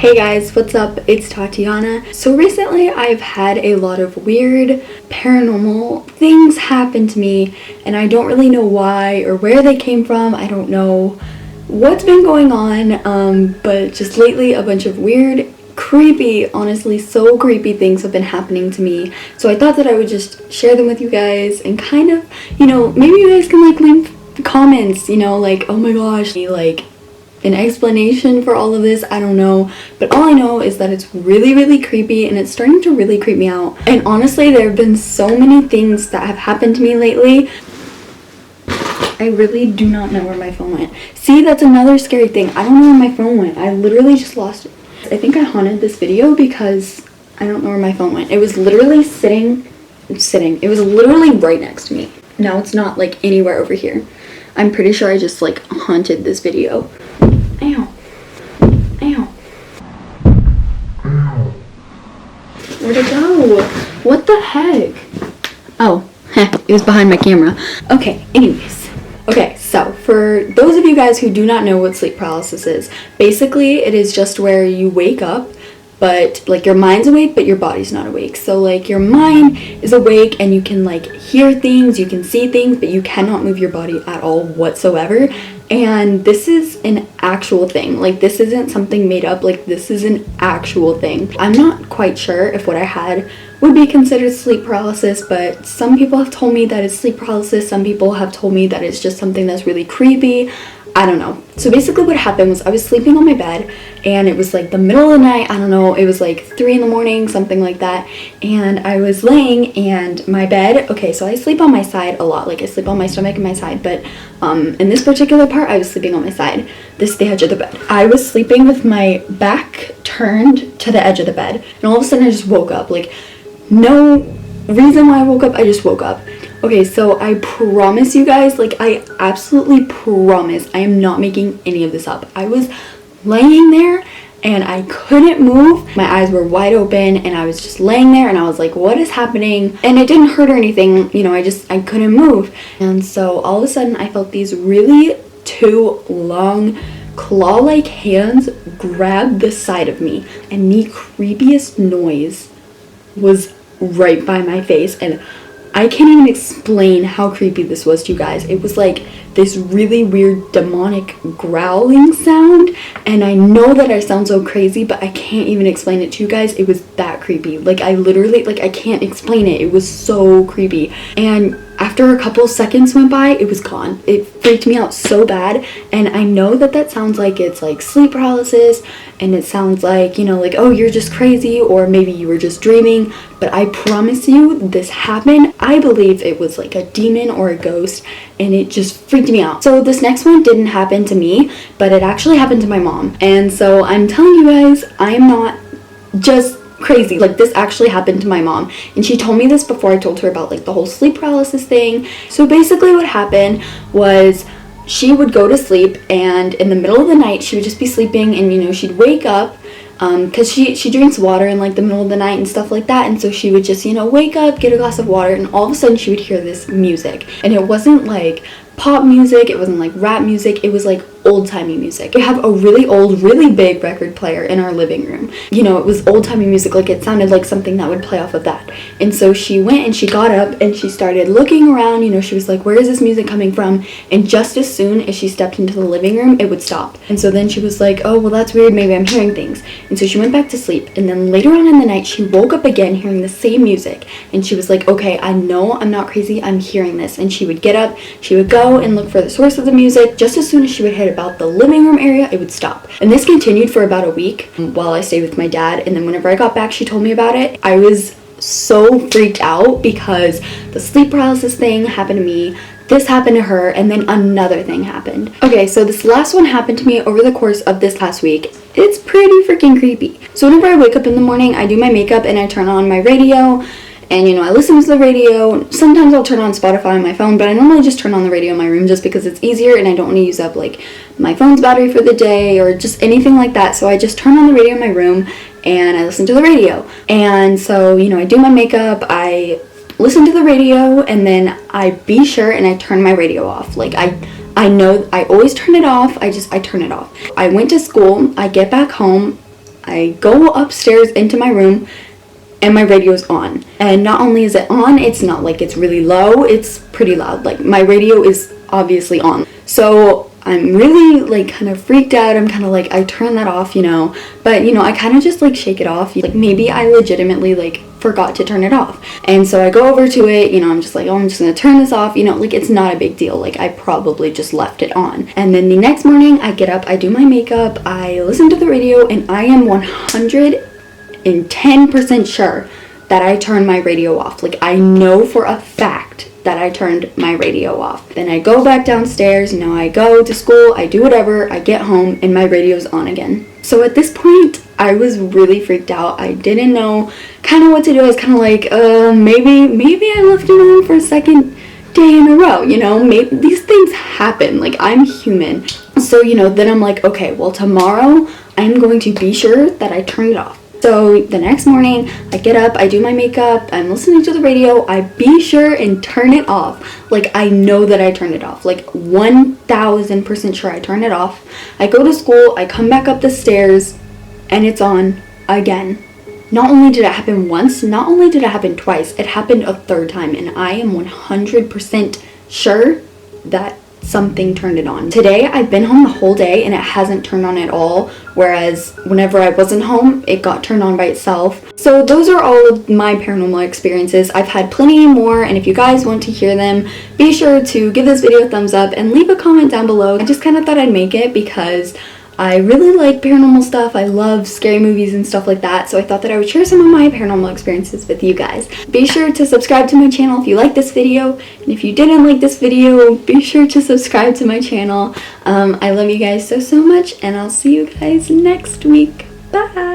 Hey guys, what's up? It's Tatiana. So recently I've had a lot of weird paranormal things happen to me and I don't really know why or where they came from. I don't know what's been going on, but just lately a bunch of weird, creepy, honestly so creepy things have been happening to me. So I thought that I would just share them with you guys and kind of, maybe you guys can leave comments, like, oh my gosh, like an explanation for all of this. I don't know, but all I know is that it's really creepy and it's starting to really creep me out. And honestly, there have been so many things that have happened to me lately. I really do not know where my phone went. See, that's another scary thing. I don't know where my phone went. I literally just lost it. I think I haunted this video because I don't know where my phone went. It was literally sitting. It was literally right next to me. Now it's not like anywhere over here. I'm pretty sure I just like haunted this video. Ow. Where'd it go? What the heck? Oh, it was behind my camera. Okay, anyways. Okay, so for those of you guys who do not know what sleep paralysis is, basically it is just where you wake up, but like your mind's awake, but your body's not awake. So like your mind is awake and you can like hear things, you can see things, but you cannot move your body at all whatsoever. And this is an actual thing. Like, this isn't something made up. Like, this is an actual thing. I'm not quite sure if what I had would be considered sleep paralysis, but some people have told me that it's sleep paralysis. Some people have told me that it's just something that's really creepy. I don't know. So basically what happened was I was sleeping on my bed and it was like the middle of the night. I don't know. It was like 3 a.m, something like that. And I was laying and my bed, okay, so I sleep on my side a lot. Like I sleep on my stomach and my side, but in this particular part, I was sleeping on my side. This is the edge of the bed. I was sleeping with my back turned to the edge of the bed. And all of a sudden I just woke up. Like, no reason why I woke up. I just woke up. Okay, so I promise you guys, like I absolutely promise, I am not making any of this up. I was laying there and I couldn't move. My eyes were wide open and I was just laying there and I was like, what is happening? And it didn't hurt or anything, I couldn't move. And so all of a sudden I felt these really 2 long claw-like hands grab the side of me, and the creepiest noise was right by my face, and I can't even explain how creepy this was to you guys. It was like this really weird demonic growling sound, and I know that I sound so crazy, but I can't even explain it to you guys. It was that creepy. Like I literally, I can't explain it. It was so creepy. And after a couple seconds went by, it was gone. It freaked me out so bad, and I know that sounds like it's like sleep paralysis, and it sounds like, like, oh, you're just crazy, or maybe you were just dreaming, but I promise you this happened. I believe it was like a demon or a ghost, and it just freaked me out. So this next one didn't happen to me, but it actually happened to my mom. And so I'm telling you guys, I'm not just crazy. Like, this actually happened to my mom, and she told me this before I told her about like the whole sleep paralysis thing. So basically what happened was she would go to sleep, and in the middle of the night she would just be sleeping, and she'd wake up because she drinks water in like the middle of the night and stuff like that, and so she would just wake up, get a glass of water, and all of a sudden she would hear this music, and it wasn't like pop music, it wasn't like rap music, it was like old-timey music. We have a really old, really big record player in our living room. It was old-timey music, like it sounded like something that would play off of that. And so she went and she got up and she started looking around, she was like, where is this music coming from? And just as soon as she stepped into the living room, it would stop. And so then she was like, oh, well, that's weird, maybe I'm hearing things. And so she went back to sleep, and then later on in the night she woke up again hearing the same music, and she was like, okay, I know I'm not crazy, I'm hearing this. And she would get up, she would go and look for the source of the music. Just as soon as she would hit about the living room area, it would stop. And this continued for about a week while I stayed with my dad, and then whenever I got back, she told me about it. I was so freaked out because the sleep paralysis thing happened to me, this happened to her, and then another thing happened. Okay, so this last one happened to me over the course of this past week. It's pretty freaking creepy. So whenever I wake up in the morning, I do my makeup and I turn on my radio, and I listen to the radio. Sometimes I'll turn on Spotify on my phone, but I normally just turn on the radio in my room just because it's easier and I don't want to use up like my phone's battery for the day or just anything like that. So I just turn on the radio in my room and I listen to the radio. And so, I do my makeup, I listen to the radio, and then I be sure and I turn my radio off. Like I know I always turn it off. I turn it off. I went to school, I get back home, I go upstairs into my room and my radio's on. And not only is it on, it's not like it's really low, it's pretty loud. Like, my radio is obviously on. So I'm really like kind of freaked out. I'm kind of like, I turn that off, you know, but you know, I kind of just like shake it off. Like, maybe I legitimately like forgot to turn it off. And so I go over to it, you know, I'm just like, oh, I'm just gonna turn this off, you know, like, it's not a big deal. Like, I probably just left it on. And then the next morning I get up, I do my makeup, I listen to the radio, and I am 110% sure that I turned my radio off. Like, I know for a fact that I turned my radio off. Then I go back downstairs, you know, I go to school, I do whatever, I get home, and my radio's on again. So at this point, I was really freaked out. I didn't know kind of what to do. I was kind of like, maybe I left it on for a second day in a row, you know, maybe these things happen. Like, I'm human. So, you know, then I'm like, okay, well, tomorrow I'm going to be sure that I turn it off. So the next morning, I get up, I do my makeup, I'm listening to the radio, I be sure and turn it off. Like, I know that I turned it off. Like, 1000% sure I turned it off. I go to school, I come back up the stairs, and it's on again. Not only did it happen once, not only did it happen twice, it happened a third time, and I am 100% sure that something turned it on. Today, I've been home the whole day and it hasn't turned on at all, whereas whenever I wasn't home, it got turned on by itself. So those are all of my paranormal experiences. I've had plenty more, and if you guys want to hear them, be sure to give this video a thumbs up and leave a comment down below. I just kind of thought I'd make it because I really like paranormal stuff. I love scary movies and stuff like that, so I thought that I would share some of my paranormal experiences with you guys. Be sure to subscribe to my channel if you like this video, and if you didn't like this video, be sure to subscribe to my channel. I love you guys so much, and I'll see you guys next week. Bye!